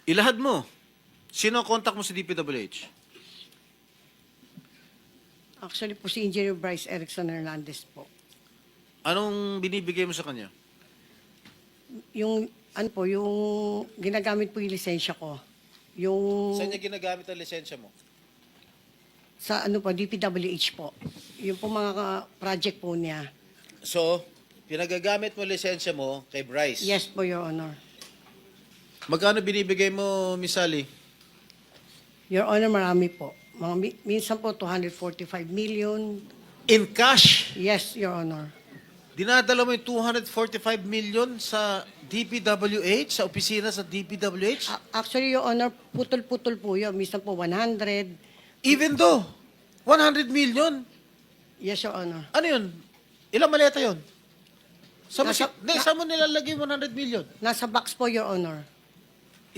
Ilahad mo. Sino ang contact mo sa DPWH? Actually po si Engineer Bryce Erickson Hernandez po. Anong binibigay mo sa kanya? Yung, ano po, yung ginagamit po yung lisensya ko. Yung Saan niya ginagamit ang lisensya mo? sa ano po, DPWH po. Yung po mga project po niya. So, pinagagamit mo lisensya mo kay Bryce. Yes po, Your Honor. Magkano binibigay mo, Miss Sally? Your Honor, marami po. Minsan po 245 million. In cash? Yes, Your Honor. Dinadala mo yung 245 million sa DPWH, sa opisina sa DPWH? Actually, Your Honor, putol-putol po yun. Minsan po 100. Even though, 100 million. Yes, Your Honor. Ano yun? Ilang maleta yun? Saan Nasa- mo nilalagay 100 million? Nasa box po, Your Honor.